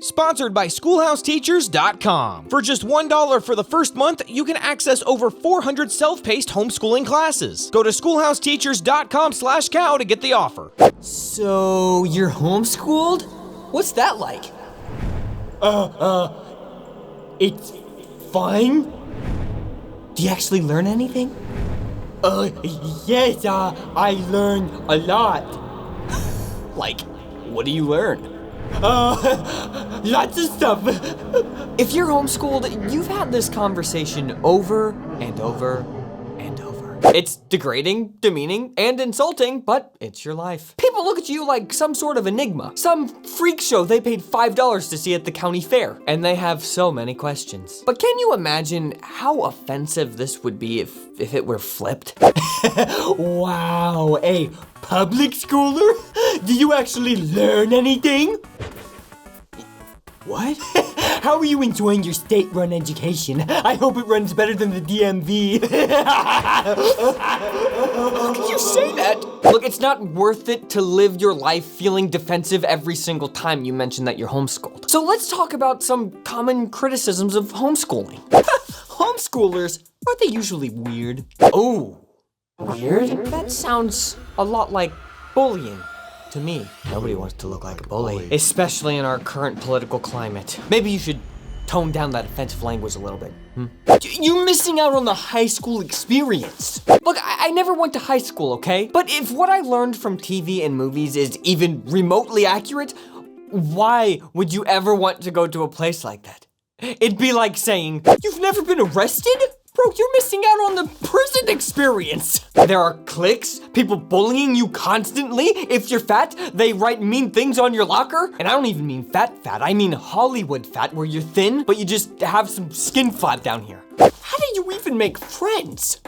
Sponsored by SchoolhouseTeachers.com. For just $1 for the first month, you can access over 400 self-paced homeschooling classes. Go to SchoolhouseTeachers.com/cow to get the offer. So, you're homeschooled? What's that like? It's fine. Do you actually learn anything? Yes, I learn a lot. Like, what do you learn? Lots of stuff. If you're homeschooled, you've had this conversation over and over and over. It's degrading, demeaning, and insulting, but it's your life. People look at you like some sort of enigma, some freak show they paid $5 to see at the county fair, and they have so many questions. But can you imagine how offensive this would be if it were flipped? Wow, a public schooler? Do you actually learn anything? What? How are you enjoying your state-run education? I hope it runs better than the DMV. How could you say that? Look, it's not worth it to live your life feeling defensive every single time you mention that you're homeschooled. So let's talk about some common criticisms of homeschooling. Homeschoolers, aren't they usually weird? Oh, weird? That sounds a lot like bullying. To me, nobody wants to look like a bully, especially in our current political climate. Maybe you should tone down that offensive language a little bit. You're missing out on the high school experience. Look, I never went to high school, okay? But if what I learned from TV and movies is even remotely accurate, why would you ever want to go to a place like that? It'd be like saying, you've never been arrested? Bro, you're missing out on the prison experience. There are cliques, people bullying you constantly. If you're fat, they write mean things on your locker. And I don't even mean fat, I mean Hollywood fat, where you're thin, but you just have some skin fat down here. How do you even make friends?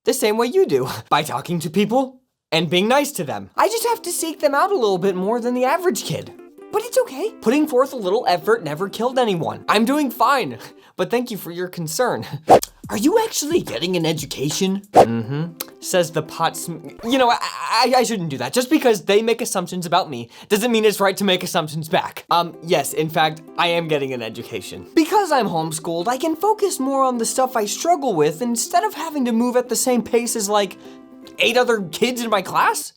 The same way you do, by talking to people and being nice to them. I just have to seek them out a little bit more than the average kid. But it's okay. Putting forth a little effort never killed anyone. I'm doing fine, but thank you for your concern. Are you actually getting an education? Says the You know, I shouldn't do that. Just because they make assumptions about me doesn't mean it's right to make assumptions back. Yes, in fact, I am getting an education. Because I'm homeschooled, I can focus more on the stuff I struggle with instead of having to move at the same pace as like 8 other kids in my class.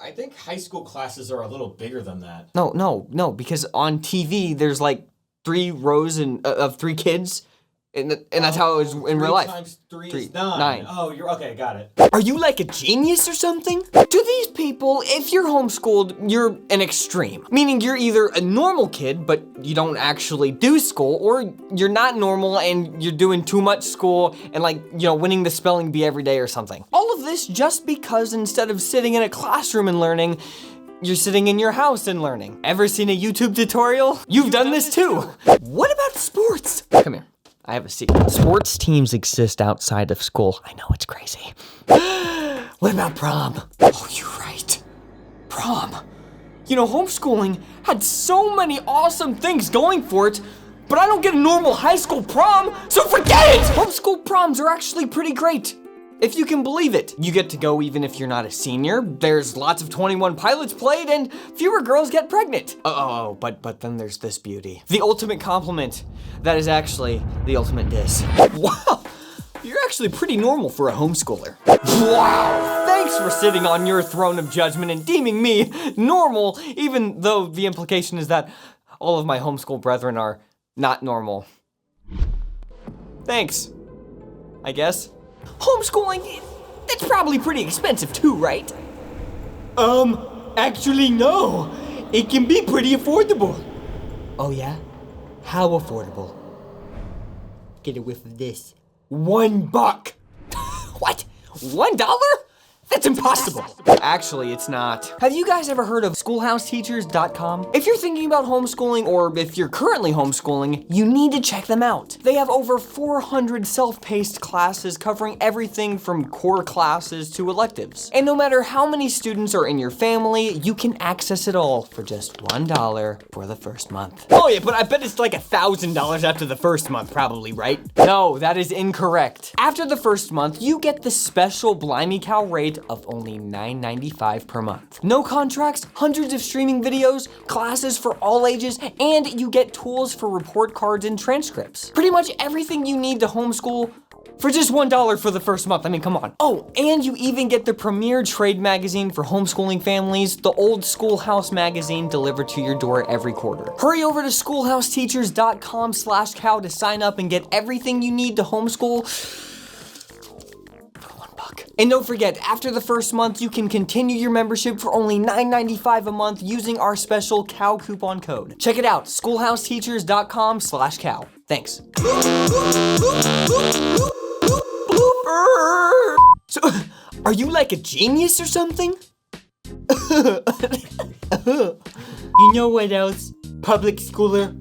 I think high school classes are a little bigger than that. No, because on TV, there's like 3 rows of 3 kids. And that's how it was in real life. 3 times 3 3, is 9. 9. Oh, you're okay, got it. Are you like a genius or something? To these people, if you're homeschooled, you're an extreme. Meaning you're either a normal kid, but you don't actually do school, or you're not normal and you're doing too much school and like, you know, winning the spelling bee every day or something. All of this just because instead of sitting in a classroom and learning, you're sitting in your house and learning. Ever seen a YouTube tutorial? You've done this too. What about sports? Come here. I have a secret. Sports teams exist outside of school. I know, it's crazy. What about prom? Oh, you're right. Prom. You know, homeschooling had so many awesome things going for it, but I don't get a normal high school prom, so forget it! Homeschool proms are actually pretty great. If you can believe it. You get to go even if you're not a senior. There's lots of 21 pilots played and fewer girls get pregnant. But then there's this beauty. The ultimate compliment. That is actually the ultimate diss. Wow, you're actually pretty normal for a homeschooler. Wow, thanks for sitting on your throne of judgment and deeming me normal, even though the implication is that all of my homeschool brethren are not normal. Thanks, I guess. Homeschooling, that's probably pretty expensive too, right? Actually no. It can be pretty affordable. Oh yeah? How affordable? Get a whiff of this. $1. What? $1? That's impossible. Actually, it's not. Have you guys ever heard of SchoolhouseTeachers.com? If you're thinking about homeschooling or if you're currently homeschooling, you need to check them out. They have over 400 self-paced classes covering everything from core classes to electives. And no matter how many students are in your family, you can access it all for just $1 for the first month. Oh yeah, but I bet it's like $1,000 after the first month probably, right? No, that is incorrect. After the first month, you get the special Blimey cow rate of only $9.95 per month. No contracts, hundreds of streaming videos, classes for all ages, and you get tools for report cards and transcripts. Pretty much everything you need to homeschool for just $1 for the first month. I mean, come on. Oh, and you even get the premier trade magazine for homeschooling families, the old Schoolhouse magazine delivered to your door every quarter. Hurry over to schoolhouseteachers.com/cow to sign up and get everything you need to homeschool for $1. And don't forget, after the first month, you can continue your membership for only $9.95 a month using our special cow coupon code. Check it out, schoolhouseteachers.com/cow. Thanks. So, are you like a genius or something? You know what else? Public schooler?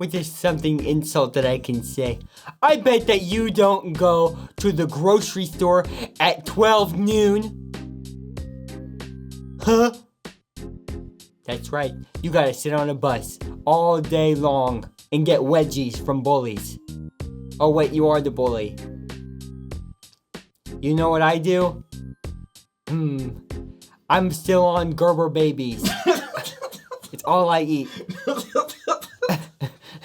Well, there's something insult that I can say. I bet that you don't go to the grocery store at 12 noon. Huh? That's right. You gotta sit on a bus all day long and get wedgies from bullies. Oh wait, you are the bully. You know what I do? I'm still on Gerber babies. It's all I eat.